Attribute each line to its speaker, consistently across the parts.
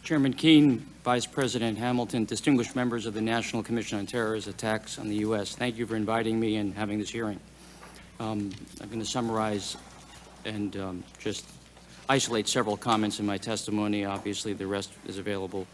Speaker 1: Chairman Keane, Vice President Hamilton, distinguished members of the National Commission on Terrorist Attacks on the U.S., thank you for inviting me and having this hearing. I'm going to summarize and just isolate several comments in my testimony. Obviously, the rest is available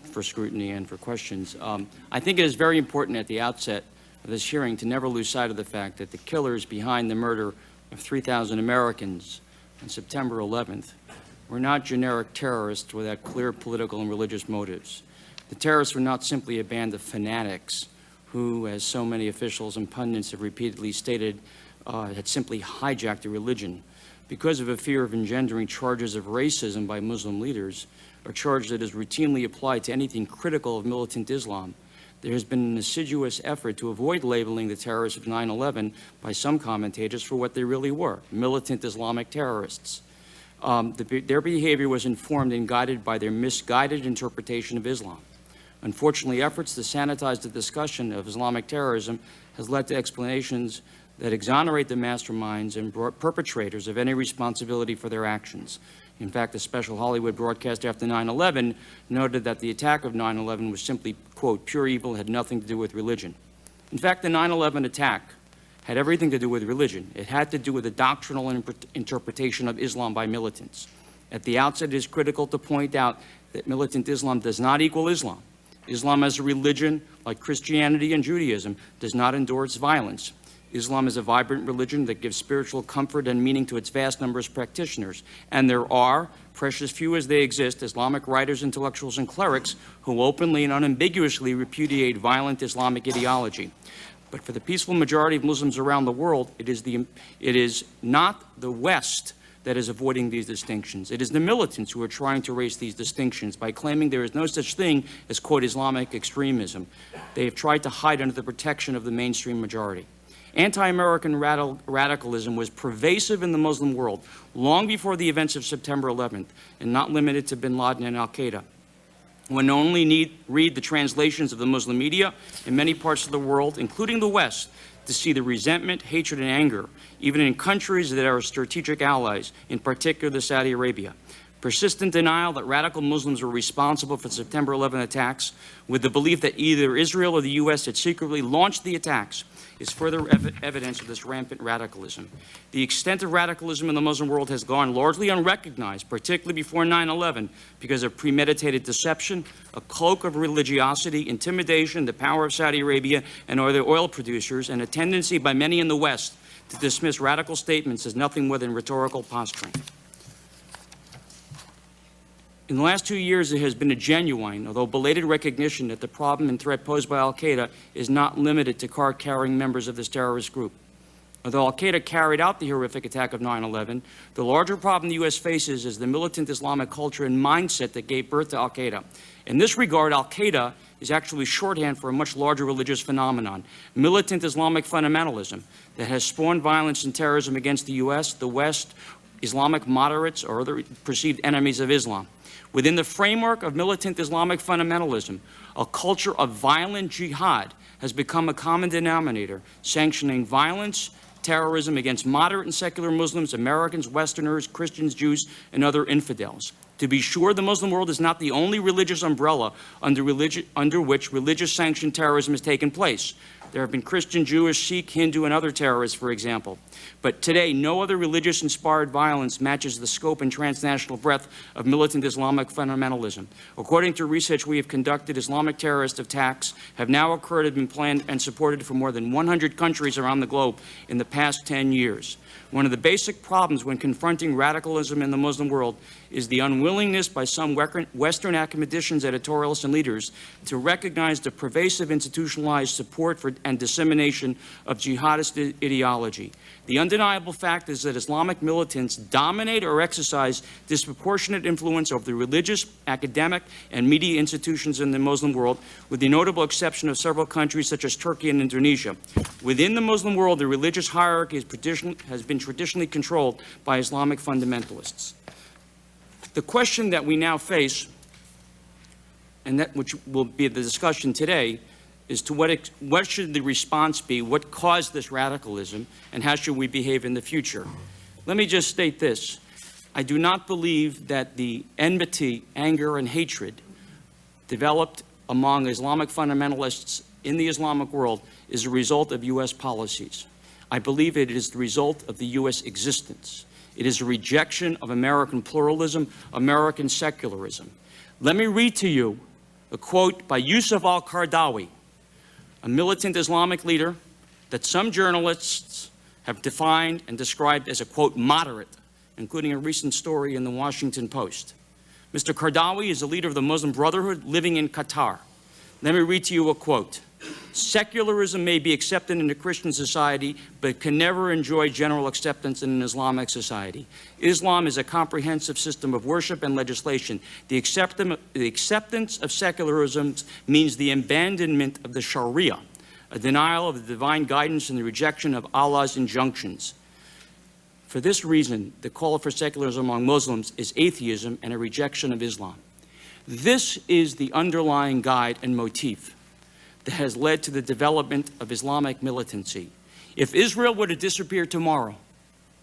Speaker 1: for scrutiny and for questions. I think it is very important at the outset of this hearing to never lose sight of the fact that the killers behind the murder of 3,000 Americans on September 11th were not generic terrorists without clear political and religious motives. The terrorists were not simply a band of fanatics who, as so many officials and pundits have repeatedly stated, had simply hijacked a religion because of a fear of engendering charges of racism by Muslim leaders, a charge that is routinely applied to anything critical of militant Islam. There has been an assiduous effort to avoid labeling the terrorists of 9/11 by some commentators for what they really were, militant Islamic terrorists. Their behavior was informed and guided by their misguided interpretation of Islam. Unfortunately, efforts to sanitize the discussion of Islamic terrorism has led to explanations that exonerate the masterminds and perpetrators of any responsibility for their actions. In fact, a special Hollywood broadcast after 9/11 noted that the attack of 9/11 was simply, quote, pure evil, had nothing to do with religion. In fact, the 9/11 attack had everything to do with religion. It had to do with the doctrinal interpretation of Islam by militants. At the outset, it is critical to point out that militant Islam does not equal Islam. Islam as a religion, like Christianity and Judaism, does not endorse violence. Islam is a vibrant religion that gives spiritual comfort and meaning to its vast numbers of practitioners. And there are, precious few as they exist, Islamic writers, intellectuals, and clerics who openly and unambiguously repudiate violent Islamic ideology. But for the peaceful majority of Muslims around the world, it is not the West that is avoiding these distinctions. It is the militants who are trying to erase these distinctions by claiming there is no such thing as, quote, Islamic extremism. They have tried to hide under the protection of the mainstream majority. Anti-American radicalism was pervasive in the Muslim world long before the events of September 11th, and not limited to bin Laden and al-Qaeda. One only read the translations of the Muslim media in many parts of the world, including the West, to see the resentment, hatred, and anger, even in countries that are strategic allies, in particular Saudi Arabia. Persistent denial that radical Muslims were responsible for September 11 attacks, with the belief that either Israel or the U.S. had secretly launched the attacks, is further evidence of this rampant radicalism. The extent of radicalism in the Muslim world has gone largely unrecognized, particularly before 9/11, because of premeditated deception, a cloak of religiosity, intimidation, the power of Saudi Arabia and other oil producers, and a tendency by many in the West to dismiss radical statements as nothing more than rhetorical posturing. In the last 2 years, there has been a genuine, although belated, recognition that the problem and threat posed by al-Qaeda is not limited to card-carrying members of this terrorist group. Although al-Qaeda carried out the horrific attack of 9/11, the larger problem the U.S. faces is the militant Islamic culture and mindset that gave birth to al-Qaeda. In this regard, al-Qaeda is actually shorthand for a much larger religious phenomenon, militant Islamic fundamentalism, that has spawned violence and terrorism against the U.S., the West, Islamic moderates, or other perceived enemies of Islam. Within the framework of militant Islamic fundamentalism, a culture of violent jihad has become a common denominator, sanctioning violence, terrorism against moderate and secular Muslims, Americans, Westerners, Christians, Jews, and other infidels. To be sure, the Muslim world is not the only religious umbrella under which religious-sanctioned terrorism has taken place. There have been Christian, Jewish, Sikh, Hindu, and other terrorists, for example. But today, no other religious-inspired violence matches the scope and transnational breadth of militant Islamic fundamentalism. According to research we have conducted, Islamic terrorist attacks have now occurred and been planned and supported from more than 100 countries around the globe in the past 10 years. One of the basic problems when confronting radicalism in the Muslim world is the unwillingness by some Western academicians, editorialists, and leaders to recognize the pervasive institutionalized support for and dissemination of jihadist ideology. The undeniable fact is that Islamic militants dominate or exercise disproportionate influence over the religious, academic, and media institutions in the Muslim world, with the notable exception of several countries such as Turkey and Indonesia. Within the Muslim world, the religious hierarchy has been traditionally controlled by Islamic fundamentalists. The question that we now face, and that which will be the discussion today, is to what should the response be, what caused this radicalism, and how should we behave in the future? Let me just state this. I do not believe that the enmity, anger, and hatred developed among Islamic fundamentalists in the Islamic world is a result of U.S. policies. I believe it is the result of the U.S. existence. It is a rejection of American pluralism, American secularism. Let me read to you a quote by Yusuf al-Qaradawi, a militant Islamic leader that some journalists have defined and described as a, quote, moderate, including a recent story in the Washington Post. Mr. Qaradawi is a leader of the Muslim Brotherhood living in Qatar. Let me read to you a quote. Secularism may be accepted in a Christian society, but can never enjoy general acceptance in an Islamic society. Islam is a comprehensive system of worship and legislation. The acceptance of secularism means the abandonment of the Sharia, a denial of the divine guidance and the rejection of Allah's injunctions. For this reason, the call for secularism among Muslims is atheism and a rejection of Islam. This is the underlying guide and motif that has led to the development of Islamic militancy. If Israel were to disappear tomorrow,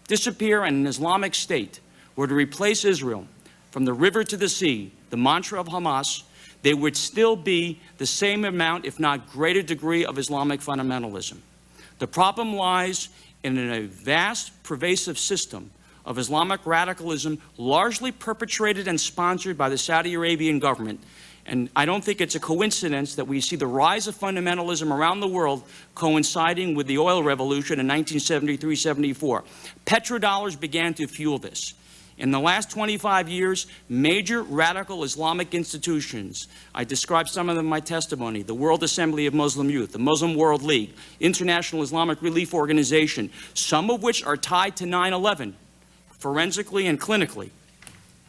Speaker 1: disappear and an Islamic State were to replace Israel from the river to the sea, the mantra of Hamas, there would still be the same amount, if not greater degree, of Islamic fundamentalism. The problem lies in a vast, pervasive system of Islamic radicalism, largely perpetrated and sponsored by the Saudi Arabian government. And I don't think it's a coincidence that we see the rise of fundamentalism around the world coinciding with the oil revolution in 1973-74. Petrodollars began to fuel this. In the last 25 years, major radical Islamic institutions, I described some of them in my testimony, the World Assembly of Muslim Youth, the Muslim World League, International Islamic Relief Organization, some of which are tied to 9/11, forensically and clinically.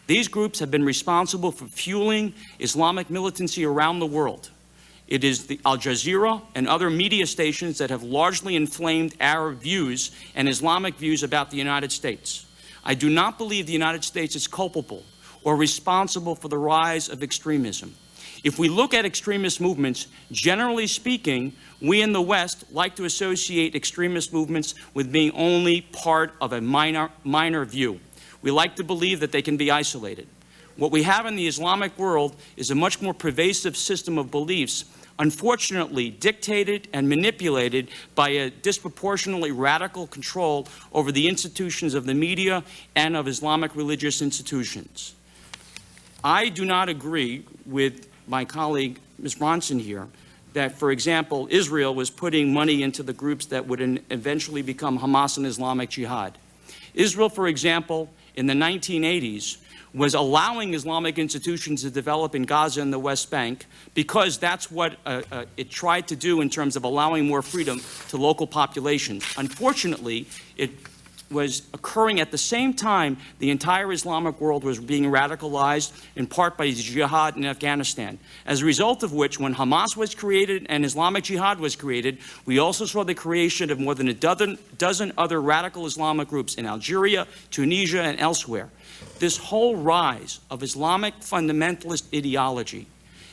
Speaker 1: These groups have been responsible for fueling Islamic militancy around the world. It is the Al Jazeera and other media stations that have largely inflamed Arab views and Islamic views about the United States. I do not believe the United States is culpable or responsible for the rise of extremism. If we look at extremist movements, generally speaking, we in the West like to associate extremist movements with being only part of a minor view. We like to believe that they can be isolated. What we have in the Islamic world is a much more pervasive system of beliefs, unfortunately dictated and manipulated by a disproportionately radical control over the institutions of the media and of Islamic religious institutions. I do not agree with my colleague, Ms. Bronson here, that, for example, Israel was putting money into the groups that would eventually become Hamas and Islamic Jihad. Israel, for example, in the 1980s, was allowing Islamic institutions to develop in Gaza and the West Bank because that's what it tried to do in terms of allowing more freedom to local populations. Unfortunately, it was occurring at the same time the entire Islamic world was being radicalized, in part by Jihad in Afghanistan. As a result of which, when Hamas was created and Islamic Jihad was created, we also saw the creation of more than a dozen other radical Islamic groups in Algeria, Tunisia, and elsewhere. This whole rise of Islamic fundamentalist ideology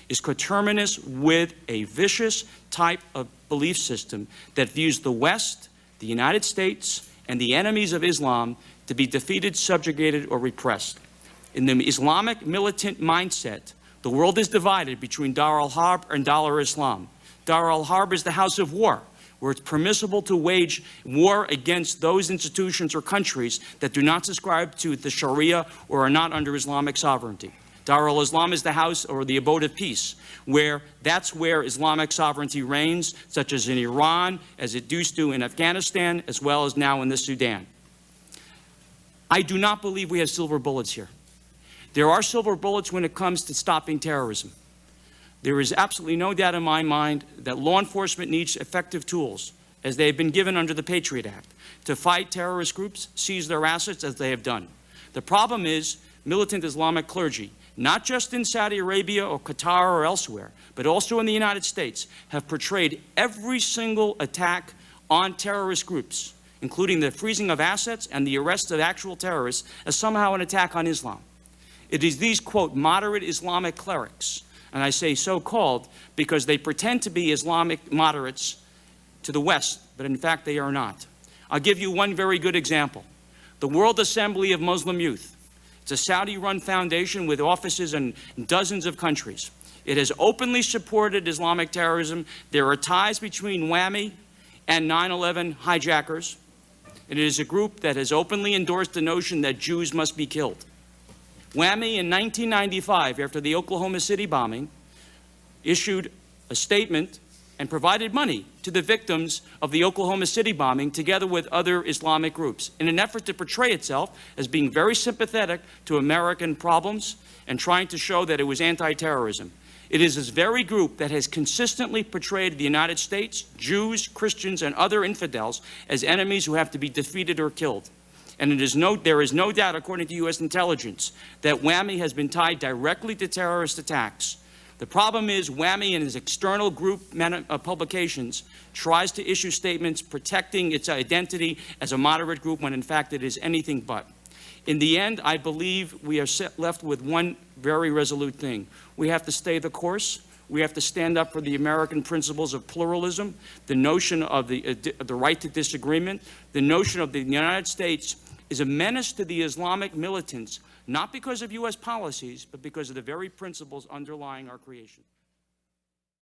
Speaker 1: is coterminous with a vicious type of belief system that views the West, the United States, and the enemies of Islam to be defeated, subjugated, or repressed. In the Islamic militant mindset, the world is divided between Dar al-Harb and Dar al-Islam. Dar al-Harb is the house of war, where it's permissible to wage war against those institutions or countries that do not subscribe to the Sharia or are not under Islamic sovereignty. Dar al-Islam is the house or the abode of peace, where that's where Islamic sovereignty reigns, such as in Iran, as it used to in Afghanistan, as well as now in the Sudan. I do not believe we have silver bullets here. There are silver bullets when it comes to stopping terrorism. There is absolutely no doubt in my mind that law enforcement needs effective tools, as they have been given under the Patriot Act, to fight terrorist groups, seize their assets, as they have done. The problem is militant Islamic clergy, not just in Saudi Arabia or Qatar or elsewhere, but also in the United States, have portrayed every single attack on terrorist groups, including the freezing of assets and the arrest of actual terrorists, as somehow an attack on Islam. It is these, quote, moderate Islamic clerics, and I say so-called because they pretend to be Islamic moderates to the West, but in fact they are not. I'll give you one very good example. The World Assembly of Muslim Youth, It's a Saudi-run foundation with offices in dozens of countries. It has openly supported Islamic terrorism. There are ties between WAMI and 9/11 hijackers. It is a group that has openly endorsed the notion that Jews must be killed. WAMI in 1995, after the Oklahoma City bombing, issued a statement and provided money to the victims of the Oklahoma City bombing, together with other Islamic groups, in an effort to portray itself as being very sympathetic to American problems and trying to show that it was anti-terrorism. It is this very group that has consistently portrayed the United States, Jews, Christians, and other infidels as enemies who have to be defeated or killed. And there is no doubt, according to U.S. intelligence, that WAMI has been tied directly to terrorist attacks. The problem is WAMI and its external group publications tries to issue statements protecting its identity as a moderate group when in fact it is anything but. In the end, I believe we are left with one very resolute thing. We have to stay the course. We have to stand up for the American principles of pluralism, the notion of the right to disagreement, the notion of the United States is a menace to the Islamic militants, not because of U.S. policies, but because of the very principles underlying our creation.